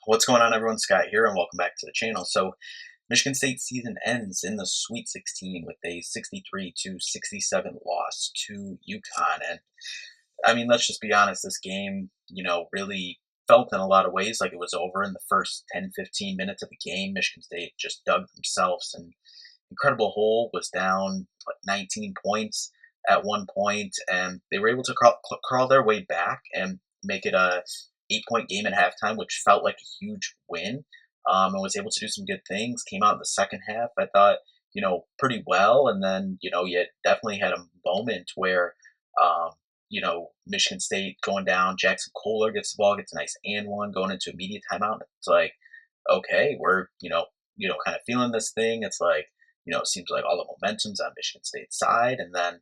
What's going on, everyone? Scott here, and welcome back to the channel. So, Michigan State season ends in the Sweet 16 with a 63-67 loss to UConn. And I mean, let's just be honest, this game, really felt in a lot of ways like it was over in the first 10, 15 minutes of the game. Michigan State just dug themselves an incredible hole, was down 19 points at one point, and they were able to crawl their way back and make it a 8 point game at halftime, which felt like a huge win. And was able to do some good things. Came out in the second half, I thought, pretty well, and then you definitely had a moment where um, Michigan State going down. Jackson Kohler gets the ball, gets a nice and one going into immediate timeout. It's like, okay, we're kind of feeling this thing. It's like it seems like all the momentum's on Michigan State's side, and then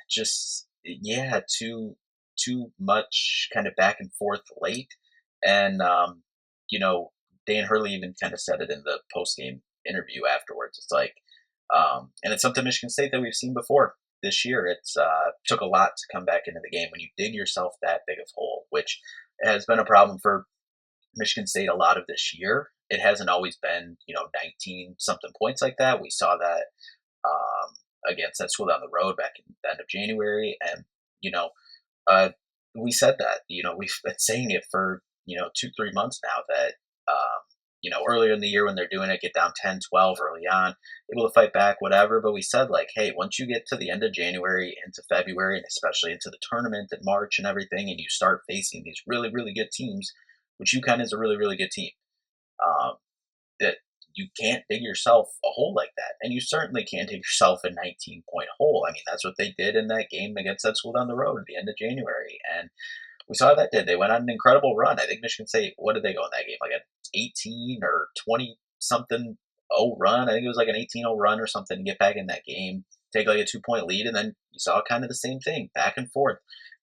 just yeah, too much kind of back and forth late, and you know Dan Hurley even kind of said it in the post game interview afterwards. It's like, and it's something Michigan State that we've seen before this year. It's took a lot to come back into the game when you dig yourself that big of hole, which has been a problem for Michigan State a lot of this year. It hasn't always been 19 something points like that. We saw that against that school down the road back in the end of January, and you know uh, we said that we've been saying it for 2-3 months now that earlier in the year when they're doing it, get down 10, 12 early on, able to fight back, whatever. But we said, like, hey, once you get to the end of January into February, and especially into the tournament in March and everything, and you start facing these really, really good teams, which UConn is a really, really good team, um, that you can't dig yourself a hole like that. And you certainly can't dig yourself a 19-point hole. I mean, that's what they did in that game against that school down the road at the end of January. And we saw that did. They went on an incredible run. I think Michigan State, what did they go in that game? Like an 18 or 20 something run. I think it was like an 18-0 run or something to get back in that game, take like a 2 point lead. And then you saw kind of the same thing back and forth.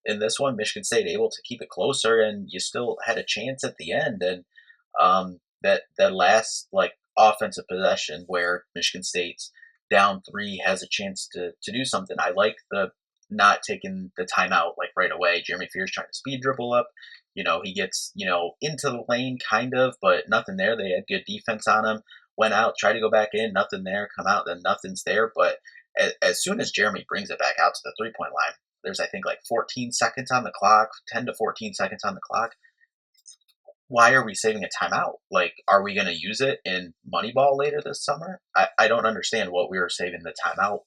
In this one, Michigan State able to keep it closer, and you still had a chance at the end. And that last like offensive possession where Michigan State's down three has a chance to do something. I like the not taking the timeout like right away. Jeremy Fears trying to speed dribble up. He gets into the lane kind of, but nothing there. They had good defense on him. Went out, tried to go back in, nothing there. Come out, then nothing's there. But as soon as Jeremy brings it back out to the 3 point line, there's I think like 14 seconds on the clock, 10 to 14 seconds on the clock. Why are we saving a timeout? Like, are we going to use it in Moneyball later this summer? I don't understand what we were saving the timeout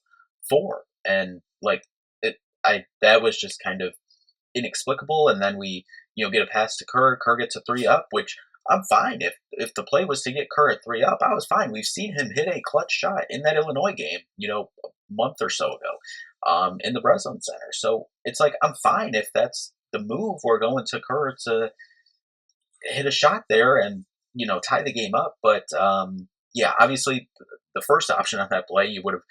for. And like, that was just kind of inexplicable. And then we, get a pass to Kerr. Kerr gets a three up, which I'm fine. If the play was to get Kerr at three up, I was fine. We've seen him hit a clutch shot in that Illinois game, a month or so ago, in the Breslin Center. So it's like, I'm fine if that's the move. We're going to Kerr to hit a shot there and tie the game up. But yeah, obviously the first option on that play, you would have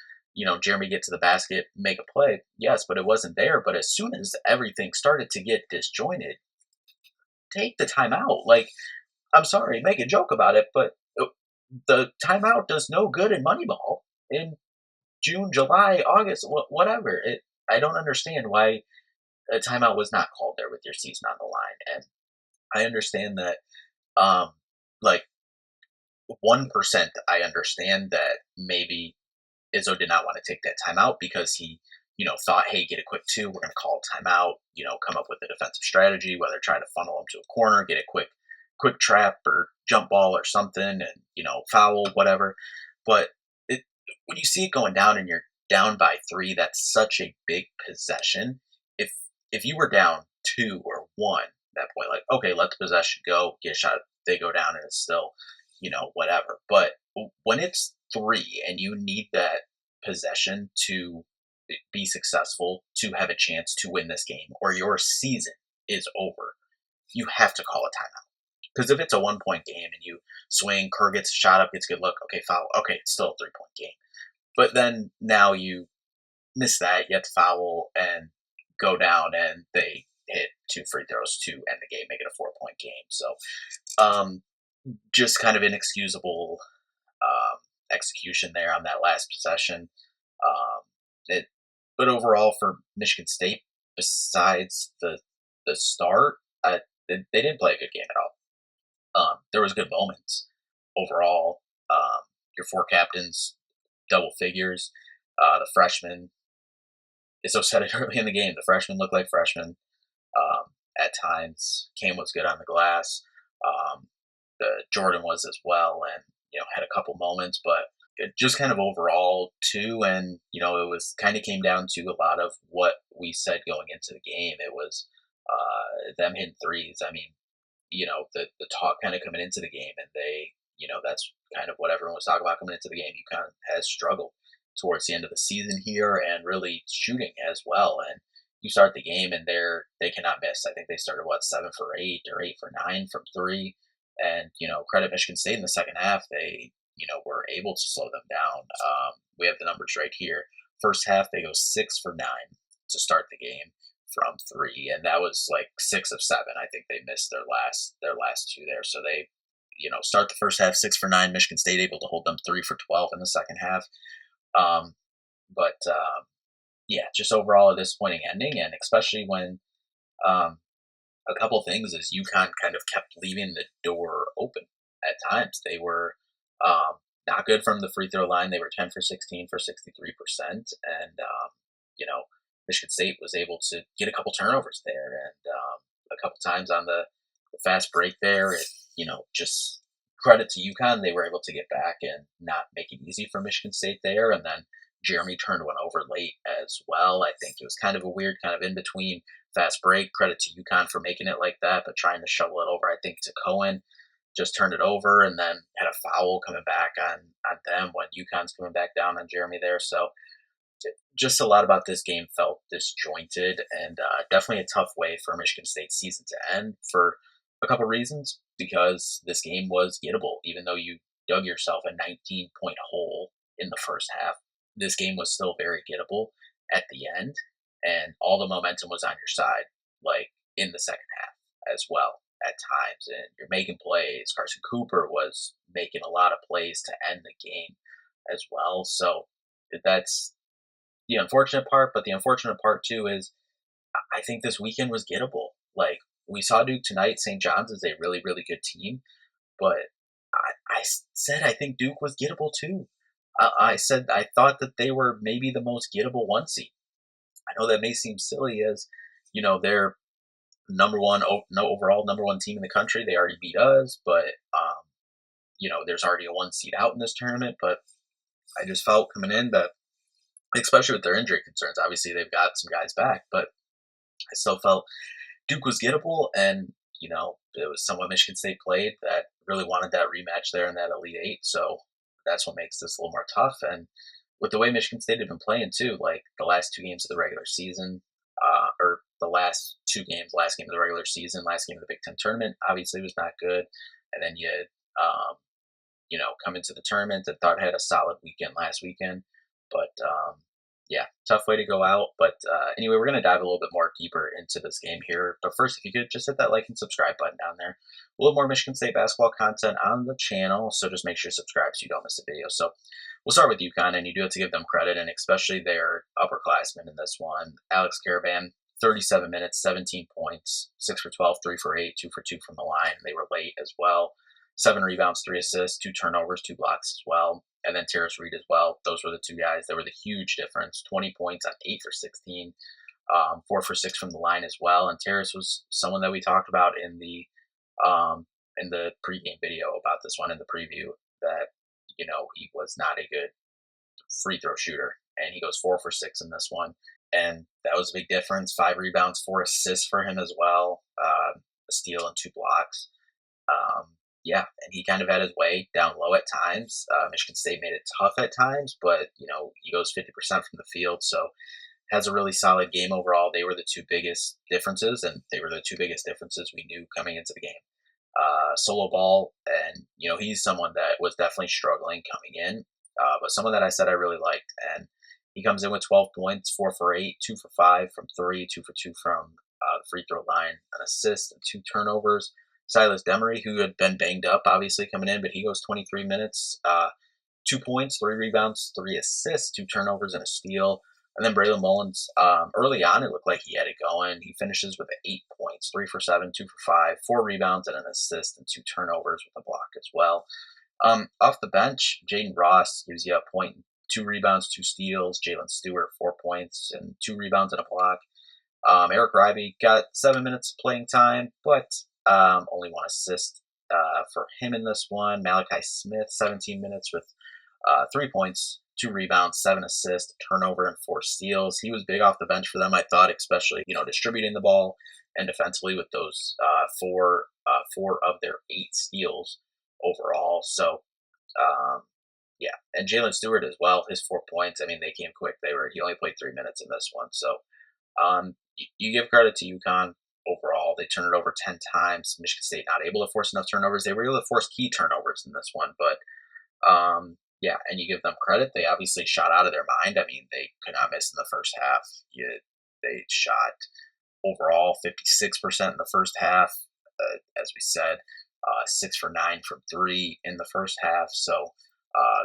Jeremy get to the basket, make a play, yes, but it wasn't there. But as soon as everything started to get disjointed, take the timeout. Like, I'm sorry, make a joke about it, but the timeout does no good in Moneyball in June, July, August, whatever. I don't understand why a timeout was not called there with your season on the line. And I understand that, like 1%, I understand that maybe Izzo did not want to take that timeout because he, thought, hey, get a quick two, we're going to call a timeout, come up with a defensive strategy, whether try to funnel him to a corner, get a quick trap or jump ball or something, and foul, whatever. But when you see it going down and you're down by three, that's such a big possession. If you were down two or one at that point, like, okay, let the possession go, get a shot, they go down, and it's still, whatever. But when it's three and you need that possession to be successful, to have a chance to win this game, or your season is over, you have to call a timeout. Because if it's a 1 point game and you swing, Kerr gets a shot up, gets a good look, okay, foul, okay, it's still a 3 point game. But then now you miss that, you have to foul and go down, and they hit two free throws to end the game, make it a 4 point game. So just kind of inexcusable execution there on that last possession. But overall for Michigan State, besides the start, they didn't play a good game at all. There was good moments overall. Your four captains, double figures. The freshmen, so said it early in the game. The freshmen looked like freshmen at times. Cam was good on the glass. Um, the Jordan was as well, and had a couple moments, but it just kind of overall too. And it was kind of came down to a lot of what we said going into the game. It was them hitting threes. I mean, the talk kind of coming into the game, and that's kind of what everyone was talking about coming into the game. UConn has struggled towards the end of the season here, and really shooting as well. And you start the game, and they cannot miss. I think they started 7 for 8 or 8 for 9 from three, and credit Michigan State in the second half. They were able to slow them down. We have the numbers right here. First half they go 6 for 9 to start the game from three, and that was like 6 of 7. I think they missed their last two there. So they, start the first half 6 for 9. Michigan State able to hold them 3 for 12 in the second half. Um, but yeah, just overall a disappointing ending, and especially when um, a couple things is UConn kind of kept leaving the door open at times. They were not good from the free throw line. They were 10 for 16 for 63%, and Michigan State was able to get a couple turnovers there, and a couple times on the fast break there. Just credit to UConn, they were able to get back and not make it easy for Michigan State there, and then Jeremy turned one over late as well. I think it was kind of a weird kind of in between fast break. Credit to UConn for making it like that, but trying to shovel it over, I think, to Cohen. Just turned it over, and then had a foul coming back on them when UConn's coming back down on Jeremy there. So just a lot about this game felt disjointed, and definitely a tough way for Michigan State's season to end for a couple reasons. Because this game was gettable, even though you dug yourself a 19-point hole in the first half. This game was still very gettable at the end, and all the momentum was on your side, like in the second half as well at times. And you're making plays. Carson Cooper was making a lot of plays to end the game as well. So that's the unfortunate part. But the unfortunate part too is I think this weekend was gettable. Like we saw Duke tonight. St. John's is a really, really good team, but I said I think Duke was gettable too. I said I thought that they were maybe the most gettable one seed. I know that may seem silly as they're number one, no overall number one team in the country. They already beat us, but there's already a one seed out in this tournament. But I just felt coming in that, especially with their injury concerns, obviously they've got some guys back, but I still felt Duke was gettable, and it was someone Michigan State played that really wanted that rematch there in that Elite Eight. So that's what makes this a little more tough. And with the way Michigan State had been playing too, like the last two games of the regular season, or the last two games, last game of the regular season, last game of the Big Ten tournament, obviously was not good. And then you come into the tournament and thought had a solid weekend last weekend, but yeah, tough way to go out. But anyway, we're going to dive a little bit more deeper into this game here. But first, if you could just hit that like and subscribe button down there. A little more Michigan State basketball content on the channel, so just make sure you subscribe so you don't miss a video. So we'll start with UConn, and you do have to give them credit, and especially their upperclassmen in this one. Alex Caravan, 37 minutes, 17 points, 6 for 12, 3 for 8, 2 for 2 from the line. They were late as well. 7 rebounds, 3 assists, 2 turnovers, 2 blocks as well. And then Terrace Reed as well. Those were the two guys that were the huge difference. 20 points on 8 for 16, 4 for 6 from the line as well. And Terrace was someone that we talked about in the pregame video about this one in the preview, that he was not a good free throw shooter, and he goes 4 for 6 in this one, and that was a big difference. 5 rebounds, 4 assists for him as well, a steal and 2 blocks. Yeah, and he kind of had his way down low at times. Michigan State made it tough at times, but he goes 50% from the field, so has a really solid game overall. They were the two biggest differences, and they were the two biggest differences we knew coming into the game. Solo ball, and he's someone that was definitely struggling coming in, but someone that I said I really liked, and he comes in with 12 points, 4 for 8, 2 for 5 from 3, 2 for 2 from the free throw line, an assist and 2 turnovers. Silas Demery, who had been banged up, obviously coming in, but he goes 23 minutes, 2 points, 3 rebounds, 3 assists, 2 turnovers, and a steal. And then Braylon Mullins, early on, it looked like he had it going. He finishes with 8 points, 3 for 7, 2 for 5, 4 rebounds, and an assist, and 2 turnovers with a block as well. Off the bench, Jaden Ross gives you a point, 2 rebounds, 2 steals. Jalen Stewart, 4 points and 2 rebounds and a block. Eric Ribey got 7 minutes playing time, but only 1 assist for him in this one. Malachi Smith, 17 minutes with 3 points, 2 rebounds, 7 assists, turnover, and 4 steals. He was big off the bench for them, I thought, especially distributing the ball and defensively with those four of their 8 steals overall. So yeah, and Jalen Stewart as well. His 4 points. I mean, they came quick. He only played 3 minutes in this one. So you give credit to UConn overall. They turned it over 10 times. Michigan State not able to force enough turnovers. They were able to force key turnovers in this one, but yeah, and you give them credit. They obviously shot out of their mind. I mean, they could not miss in the first half. They shot overall 56% in the first half, as we said, 6 for 9 from 3 in the first half. So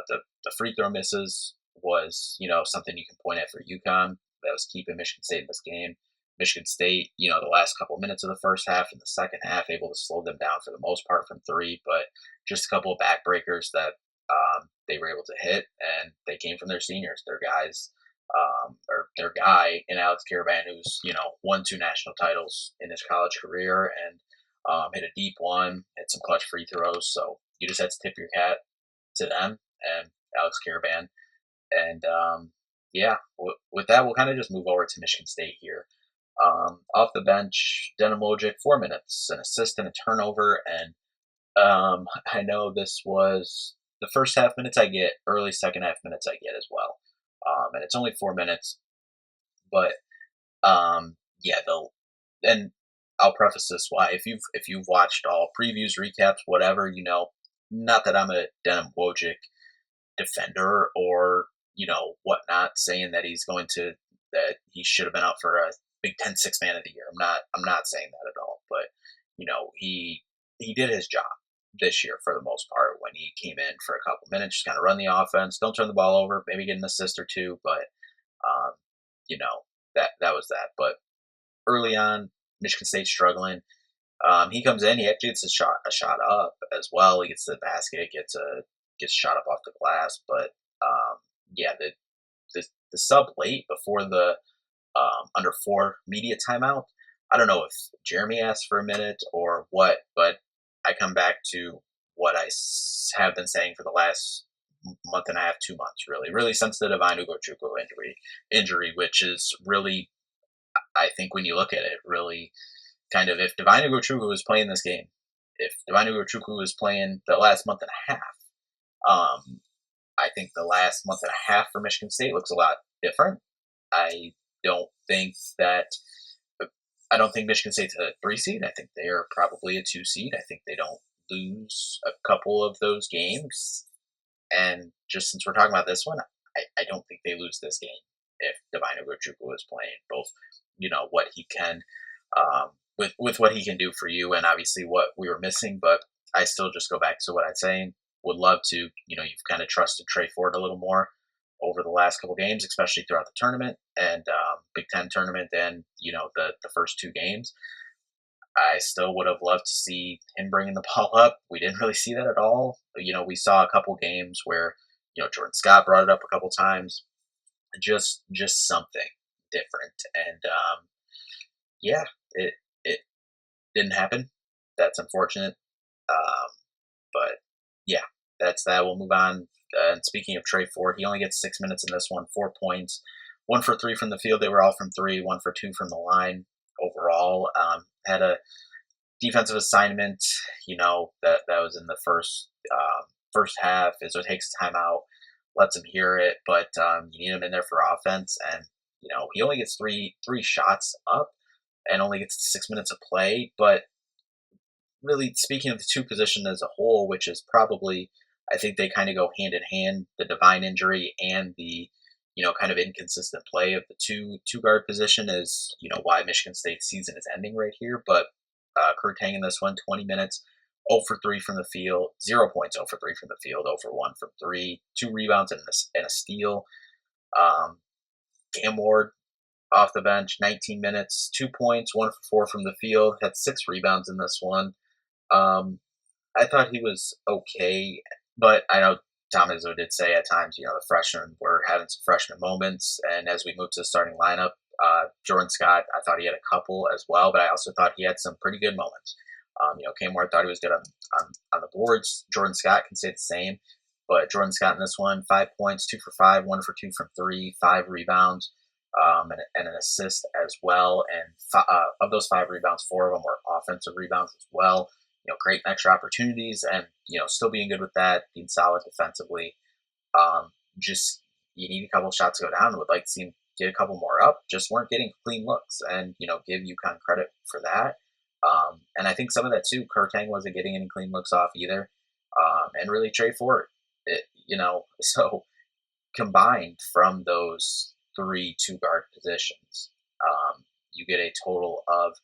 the free throw misses was something you can point at for UConn. That was keeping Michigan State in this game. Michigan State, the last couple of minutes of the first half and the second half, able to slow them down for the most part from 3, but just a couple of backbreakers that they were able to hit, and they came from their seniors, their guys, or their guy in Alex Caravan, who's won 2 national titles in his college career, and hit a deep one, hit some clutch free throws. So you just had to tip your hat to them and Alex Caravan. And yeah, with that, we'll kind of just move over to Michigan State here. Off the bench, Denim Wojcik, 4 minutes, an assist and a turnover. And I know this was the first half minutes I get, early second half minutes I get as well. And it's only 4 minutes, but yeah, and I'll preface this why if you've watched all previews, recaps, whatever, not that I'm a Denim Wojcik defender or whatnot, saying that that he should have been out for a Big Ten Sixth Man of the Year. I'm not saying that at all, but he did his job this year for the most part when he came in for a couple minutes, just kind of run the offense, don't turn the ball over, maybe get an assist or two, but that was that. But early on, Michigan State struggling. He comes in, he actually gets a shot up as well. He gets to the basket, gets shot up off the glass, but yeah, the sub late before the under 4 media timeout. I don't know if Jeremy asked for a minute or what, but I come back to what I have been saying for the last month and a half, 2 months, really since the Divine Ugochukwu injury, which is really, I think when you look at it, really kind of if Divine Ugochukwu was playing this game, if Divine Ugochukwu was playing the last month and a half, I think the last month and a half for Michigan State looks a lot different. I don't think Michigan State's a 3 seed. I think they are probably a 2 seed. I think they don't lose a couple of those games. And just since we're talking about this one, I don't think they lose this game if Divine Ugochukwu is playing. Both, what he can, with what he can do for you, and obviously what we were missing. But I still just go back to what I'm saying. Would love to, you've kind of trusted Trey Ford a little more over the last couple games, especially throughout the tournament and Big Ten tournament and, the first 2 games. I still would have loved to see him bringing the ball up. We didn't really see that at all. We saw a couple games where, Jordan Scott brought it up a couple times. Just something different. And yeah, it didn't happen. That's unfortunate. But yeah, that's that. We'll move on. And speaking of Trey Ford, he only gets 6 minutes in this one, 4 points, 1 for 3 from the field. They were all from 3, 1 for 2 from the line overall. Had a defensive assignment, that was in the first half. Izzo takes timeout, lets him hear it, but you need him in there for offense. And, he only gets three shots up and only gets 6 minutes of play. But really speaking of the 2 position as a whole, which is probably, I think they kind of go hand in hand, the Divine injury and the, kind of inconsistent play of the two guard position is, why Michigan State's season is ending right here. But Kurtang in this one, 20 minutes, 0 for 3 from the field, 0 points, 0 for 3 from the field, 0 for 1 from 3, 2 rebounds and a steal. Cam Ward off the bench, 19 minutes, 2 points, 1 for 4 from the field, had 6 rebounds in this one. Um, I thought he was okay, but I know Tom Izzo did say at times, the freshmen were having some freshman moments. And as we moved to the starting lineup, Jordan Scott, I thought he had a couple as well, but I also thought he had some pretty good moments. Cam Ward thought he was good on the boards. Jordan Scott can say the same, but Jordan Scott in this one, 5 points, 2 for 5, 1 for 2 from three, 5 rebounds, and an assist as well. And of those 5 rebounds, 4 of them were offensive rebounds as well. Great extra opportunities, and still being good with that, being solid defensively. Just you need a couple shots to go down. Would like to see him get a couple more up. Just weren't getting clean looks, and give UConn credit for that. And I think some of that too. Kurtang wasn't getting any clean looks off either, and really Trey Ford. So combined from those three two-guard positions, you get a total of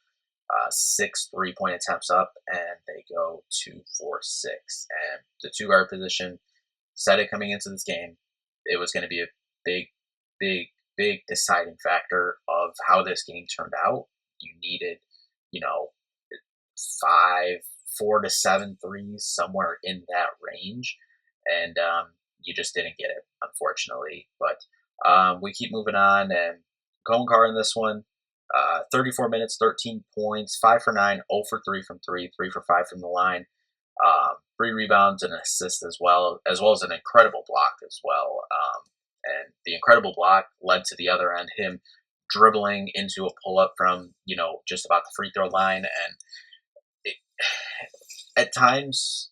6 3-point attempts up, and they go 2 for 6. And the two-guard position said it coming into this game, it was going to be a big, big, big deciding factor of how this game turned out. You needed, you know, 4 to 7 threes, somewhere in that range, and you just didn't get it, unfortunately. But we keep moving on, and Konkar in this one, 34 minutes, 13 points, 5 for 9, 0 for 3 from 3, 3 for 5 from the line, 3 rebounds and an assist as well as an incredible block as well. And the incredible block led to the other end, him dribbling into a pull-up from, just about the free throw line. And at times,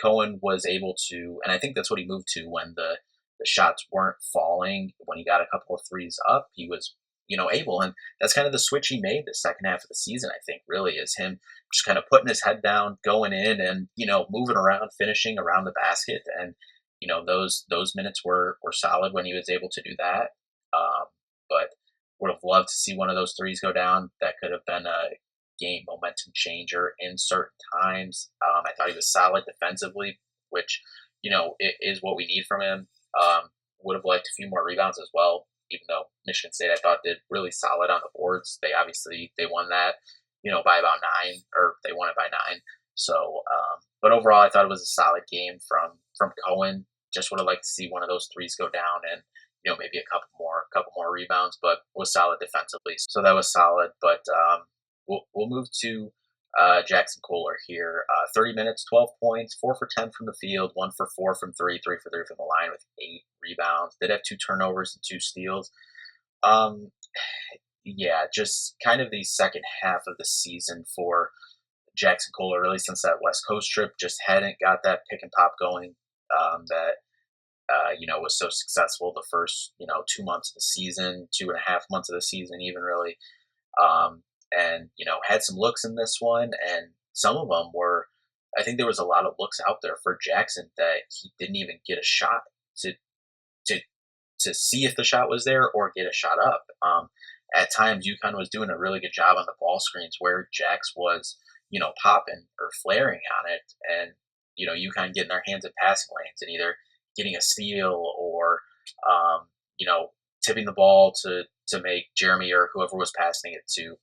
Cohen was able to, and I think that's what he moved to when the shots weren't falling. When he got a couple of threes up, he was, able. And that's kind of the switch he made the second half of the season, I think, really, is him just kind of putting his head down, going in and, moving around, finishing around the basket. And, those minutes were solid when he was able to do that. But would have loved to see one of those threes go down. That could have been a game momentum changer in certain times. I thought he was solid defensively, which, it is what we need from him. Would have liked a few more rebounds as well, even though Michigan State, I thought, did really solid on the boards. They won that, by about 9, or they won it by 9. So, but overall, I thought it was a solid game from Cohen. Just would have liked to see one of those threes go down and, maybe a couple more rebounds, but was solid defensively. So that was solid. But we'll move to Jackson Kohler here. 30 minutes, 12 points, 4 for 10 from the field, 1 for 4 from 3, 3 for 3 from the line with 8 rebounds. Did have 2 turnovers and 2 steals. Yeah, just kind of the second half of the season for Jackson Kohler, really since that West Coast trip, just hadn't got that pick and pop going that was so successful the first 2 months of the season, 2.5 months of the season, even really. And had some looks in this one, and some of them were. I think there was a lot of looks out there for Jackson that he didn't even get a shot to to to see if the shot was there or get a shot up. At times, UConn was doing a really good job on the ball screens where Jax was, popping or flaring on it, and UConn getting their hands in passing lanes and either getting a steal or, tipping the ball to make Jeremy or whoever was passing it to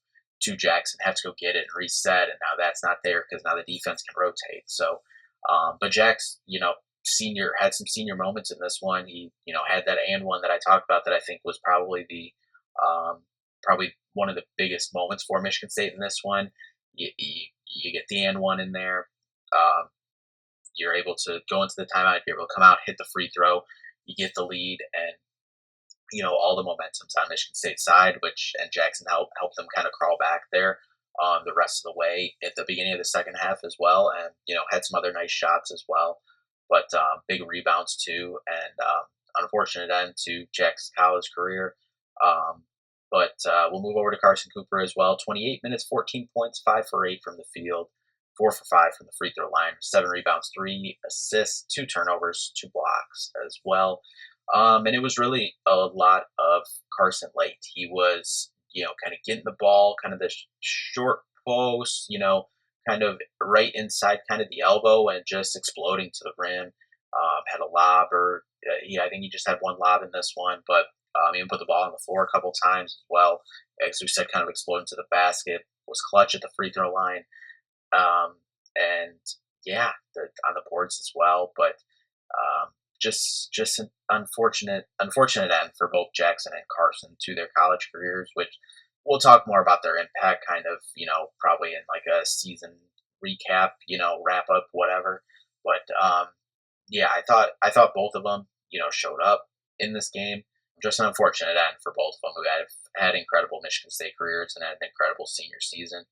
Jackson have to go get it and reset, and now that's not there because now the defense can rotate. So, but Jax, senior had some senior moments in this one. He, had that and one that I talked about that I think was probably probably one of the biggest moments for Michigan State in this one. You get the and one in there. You're able to go into the timeout, you're able to come out, hit the free throw, you get the lead, and all the momentum's on Michigan State's side, and Jackson helped them kind of crawl back there the rest of the way at the beginning of the second half as well, and had some other nice shots as well, but big rebounds too, and unfortunate end to Jack's college career. But we'll move over to Carson Cooper as well. 28 minutes, 14 points, 5 for 8 from the field, 4 for 5 from the free throw line, 7 rebounds, 3 assists, 2 turnovers, 2 blocks as well. And it was really a lot of Carson late. He was, kind of getting the ball, kind of the short post, kind of right inside kind of the elbow and just exploding to the rim. Had a lob I think he just had one lob in this one, but Even put the ball on the floor a couple times as well. As we said, kind of exploded to the basket, was clutch at the free throw line. Um, and yeah, on the boards as well. But just an unfortunate end for both Jackson and Carson to their college careers, which we'll talk more about their impact kind of, probably in like a season recap, wrap up, whatever. But yeah, I thought both of them, showed up in this game. Just an unfortunate end for both of them, who had incredible Michigan State careers and had an incredible senior season.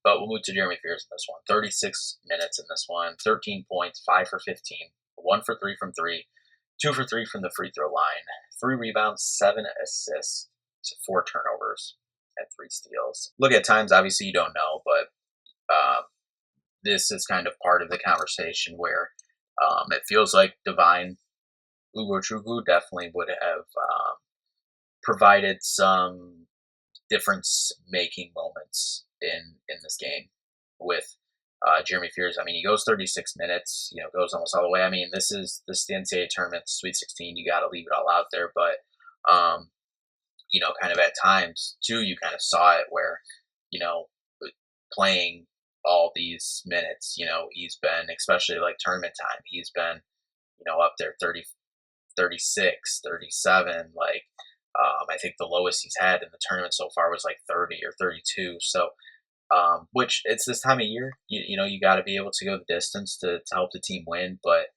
But we'll move to Jeremy Fears in this one. 36 minutes in this one, 13 points, 5 for 15, 1 for 3 from 3, 2 for 3 from the free throw line, 3 rebounds, 7 assists, 4 turnovers, and 3 steals. Look, at times, obviously, you don't know, but this is kind of part of the conversation where it feels like Divine Ugochukwu definitely would have provided some difference-making moments in this game with Jeremy Fears. I mean, he goes 36 minutes, goes almost all the way. I mean, this is the NCAA tournament, Sweet 16. You got to leave it all out there, but kind of at times too, you kind of saw it where, playing all these minutes, he's been, especially like tournament time, he's been, up there 30, 36, 37. Like, I think the lowest he's had in the tournament so far was like 30 or 32. So, which it's this time of year, you got to be able to go the distance to help the team win. But,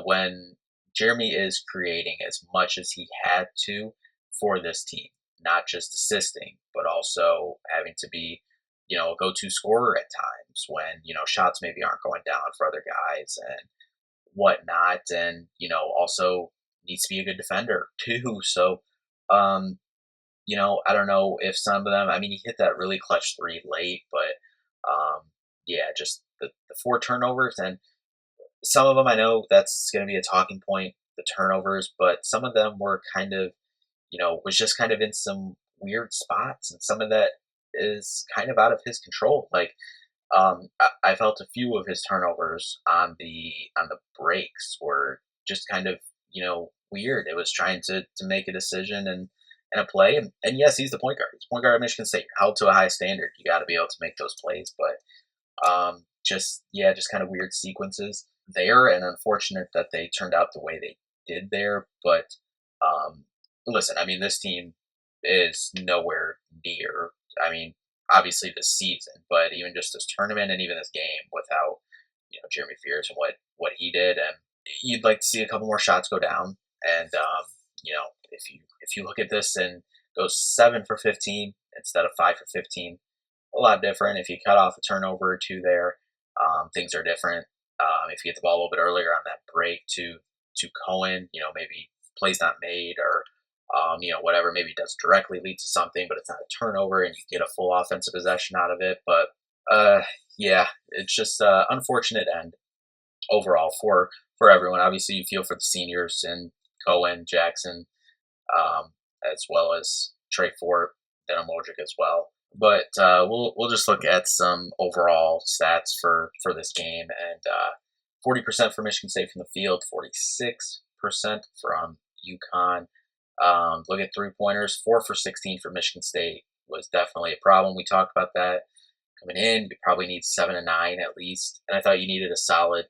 when Jeremy is creating as much as he had to for this team, not just assisting, but also having to be, a go-to scorer at times when, shots maybe aren't going down for other guys and whatnot. And, also needs to be a good defender too. So, I don't know if some of them, I mean, he hit that really clutch 3 late, but yeah, just the 4 turnovers, and some of them, I know that's going to be a talking point, the turnovers, but some of them were kind of, was just kind of in some weird spots, and some of that is kind of out of his control. Like, I felt a few of his turnovers on the breaks were just kind of, weird. It was trying to make a decision and a play, and yes, he's the point guard. He's point guard at Michigan State. You're held to a high standard. You got to be able to make those plays, but just kind of weird sequences there, and unfortunate that they turned out the way they did there. But listen, I mean, this team is nowhere near. I mean, obviously this season, but even just this tournament and even this game without Jeremy Fears and what he did, and you'd like to see a couple more shots go down. And if you look at this and go 7 for 15 instead of 5 for 15, a lot different. If you cut off a turnover or two there, things are different. If you get the ball a little bit earlier on that break to Cohen, maybe plays not made, or whatever, maybe it does directly lead to something, but it's not a turnover and you get a full offensive possession out of it. But yeah, it's just unfortunate end overall for everyone. Obviously, you feel for the seniors and Cohen, Jackson, as well as Trey Fort, Denim Modric as well. But we'll just look at some overall stats for this game, and 40% for Michigan State from the field, 46% from UConn. Look at 3-pointers, 4 for 16 for Michigan State was definitely a problem. We talked about that coming in. You probably need 7 to 9 at least, and I thought you needed a solid,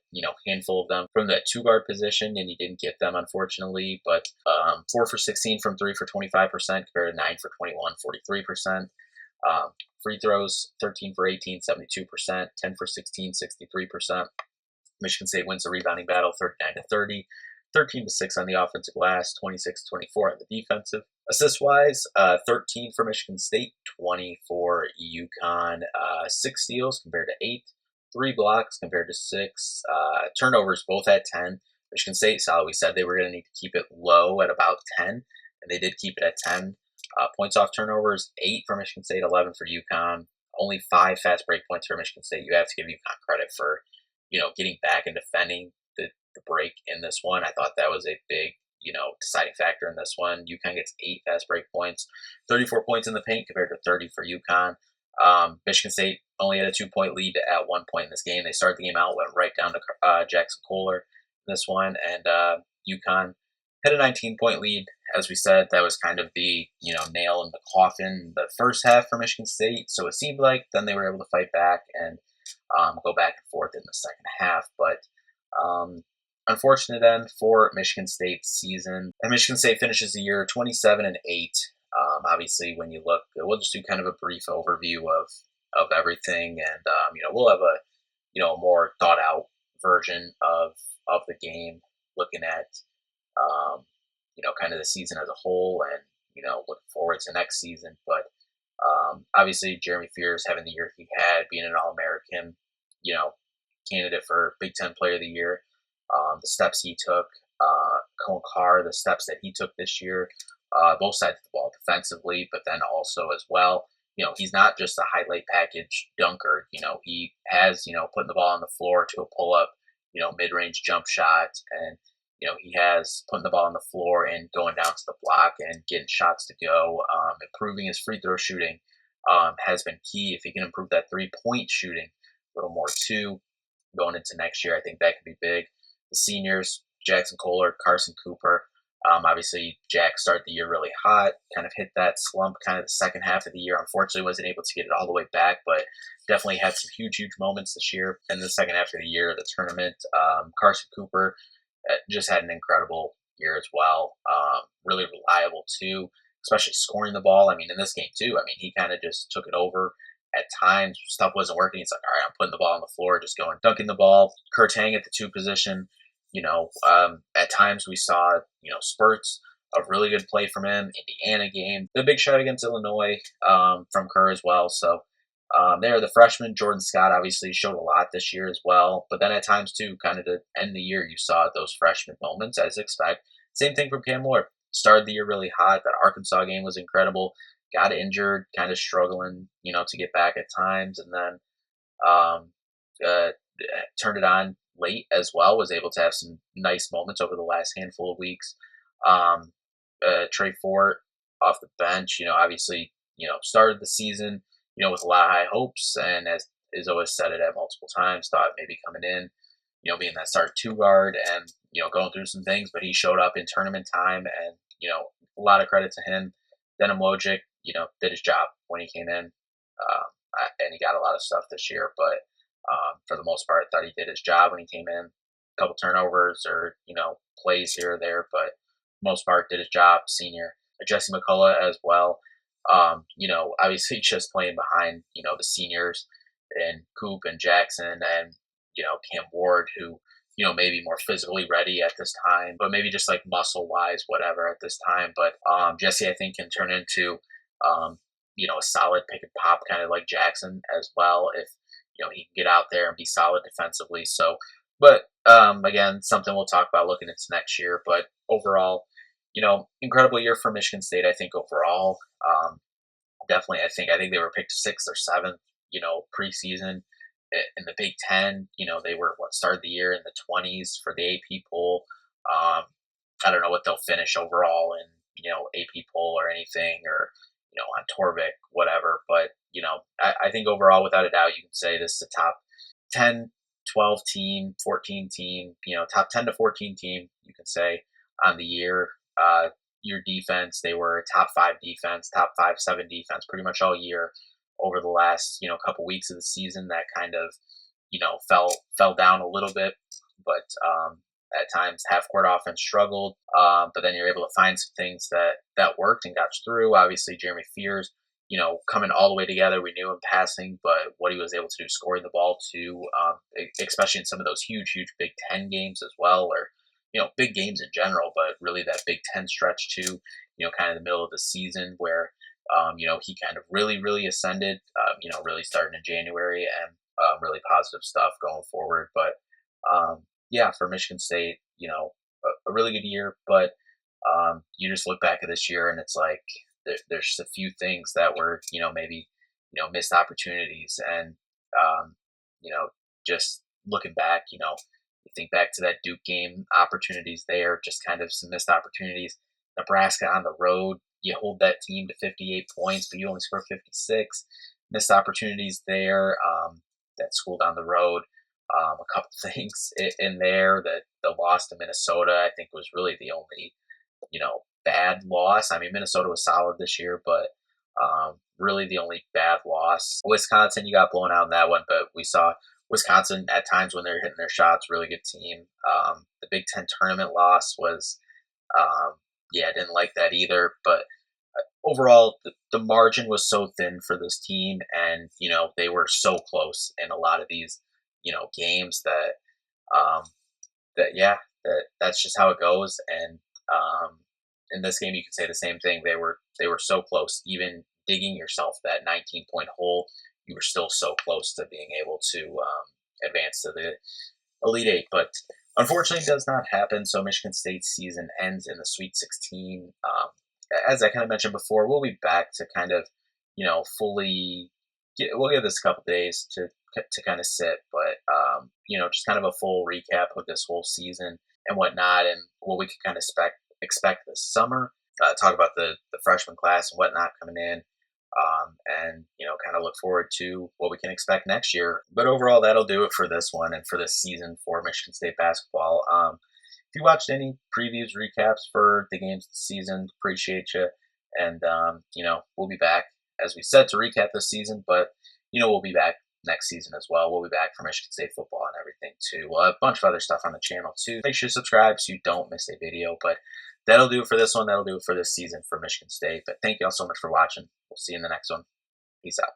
handful of them from that 2-guard position, and you didn't get them, unfortunately. But 4 for 16 from 3 for 25% compared to 9 for 21, 43%. Free throws, 13 for 18, 72%, 10 for 16, 63%. Michigan State wins the rebounding battle, 39 to 30. 13 to 6 on the offensive glass, 26 to 24 on the defensive. Assist wise, 13 for Michigan State, 20 for UConn. 6 steals compared to 8. 3 blocks compared to 6. Turnovers both at 10. Michigan State saw we said they were going to need to keep it low at about 10, and they did keep it at 10. Points off turnovers, 8 for Michigan State, 11 for UConn. Only 5 fast break points for Michigan State. You have to give UConn credit for, getting back and defending the break in this one. I thought that was a big, deciding factor in this one. UConn gets 8 fast break points, 34 points in the paint compared to 30 for UConn. Michigan State only had a 2-point lead at one point in this game. They started the game out, went right down to Jackson Kohler in this one, and UConn had a 19-point lead. As we said, that was kind of the nail in the coffin the first half for Michigan State. So it seemed like then they were able to fight back and go back and forth in the second half. But um, unfortunate end for Michigan State's season. And Michigan State finishes the year 27-8. Obviously, when you look, we'll just do kind of a brief overview of everything, and we'll have a more thought out version of the game, looking at kind of the season as a whole, and looking forward to next season. But obviously, Jeremy Fears having the year he had, being an All-American, candidate for Big Ten Player of the Year, the steps he took, Cone Carr, the steps that he took this year, both sides of the ball defensively, but then also as well. He's not just a highlight package dunker. He has, putting the ball on the floor to a pull up, mid-range jump shot, and he has putting the ball on the floor and going down to the block and getting shots to go. Improving his free throw shooting has been key. If he can improve that 3-point shooting a little more too, going into next year, I think that could be big. The seniors, Jackson Kohler, Carson Cooper. Obviously, Jack started the year really hot, kind of hit that slump kind of the second half of the year. Unfortunately, wasn't able to get it all the way back, but definitely had some huge, huge moments this year. And the second half of the year, the tournament, Carson Cooper just had an incredible year as well. Really reliable too, especially scoring the ball. I mean, in this game too, he kind of just took it over. At times, stuff wasn't working. He's like, all right, I'm putting the ball on the floor, just going, dunking the ball. Kurt Hang at the 2 position. At times we saw, spurts of really good play from him. Indiana game, the big shot against Illinois from Kerr as well. So there, the freshman Jordan Scott obviously showed a lot this year as well. But then at times too, kind of to end the year, you saw those freshman moments as expect. Same thing from Cam Moore. Started the year really hot. That Arkansas game was incredible. Got injured, kind of struggling, to get back at times, and then turned it on late as well. Was able to have some nice moments over the last handful of weeks. Trey Fort off the bench, obviously, started the season, with a lot of high hopes, and as is always said it at multiple times, thought maybe coming in, being that start 2 guard and going through some things, but he showed up in tournament time, and a lot of credit to him. Denim Wojcik, did his job when he came in, and he got a lot of stuff this year, but for the most part, I thought he did his job when he came in. A couple turnovers or plays here or there, but most part did his job. Senior Jesse McCullough as well. Obviously just playing behind the seniors and Coop and Jackson and Cam Ward, who maybe more physically ready at this time, but maybe just like muscle wise, whatever at this time. But Jesse, I think, can turn into a solid pick and pop kind of like Jackson as well if he can get out there and be solid defensively. So, but again, something we'll talk about looking into next year. But overall, incredible year for Michigan State. I think overall, definitely, I think they were picked 6th or 7th, preseason in the Big Ten. They were started the year in the 20s for the AP poll. I don't know what they'll finish overall in AP poll or anything, or on Torvik, whatever. But I think overall, without a doubt, you can say this is a top 10, 12 team, 14 team, top 10 to 14 team, you can say, on the year. Your defense, they were top 5 defense, top 5, 7 defense pretty much all year. Over the last, couple weeks of the season, that kind of, fell down a little bit, but at times half-court offense struggled, but then you're able to find some things that worked and got through. Obviously, Jeremy Fears, coming all the way together. We knew him passing, but what he was able to do scoring the ball too, especially in some of those huge, huge Big Ten games as well, or big games in general, but really that Big Ten stretch too, kind of the middle of the season where, he kind of really, really ascended, really starting in January, and really positive stuff going forward. But yeah, for Michigan State, a really good year, but you just look back at this year and it's like there's just a few things that were, maybe, missed opportunities. And, just looking back, you think back to that Duke game, opportunities there, just kind of some missed opportunities. Nebraska on the road, you hold that team to 58 points, but you only score 56. Missed opportunities there. That school down the road. A couple things in there. That the loss to Minnesota, I think, was really the only bad loss. I mean, Minnesota was solid this year, but really the only bad loss. Wisconsin, you got blown out in that one, but we saw Wisconsin at times when they're hitting their shots, really good team. The Big Ten tournament loss was, yeah, I didn't like that either. But overall, the margin was so thin for this team, and they were so close in a lot of these games um, that yeah, that's just how it goes. And in this game, you can say the same thing. They were so close, even digging yourself that 19-point hole. You were still so close to being able to advance to the Elite Eight, but unfortunately, it does not happen. So Michigan State's season ends in the Sweet 16. As I kind of mentioned before, we'll be back to kind of, fully. We'll give this a couple days to kind of sit, but just kind of a full recap of this whole season and whatnot, and what we can kind of expect this summer. Talk about the freshman class and whatnot coming in, and kind of look forward to what we can expect next year. But overall, that'll do it for this one and for this season for Michigan State basketball. If you watched any previews, recaps for the games this season, appreciate you. And we'll be back, as we said, to recap this season, but we'll be back next season as well. We'll be back for Michigan State football and everything too. We'll have a bunch of other stuff on the channel too. Make sure to subscribe so you don't miss a video. But that'll do it for this one. That'll do it for this season for Michigan State. But thank you all so much for watching. We'll see you in the next one. Peace out.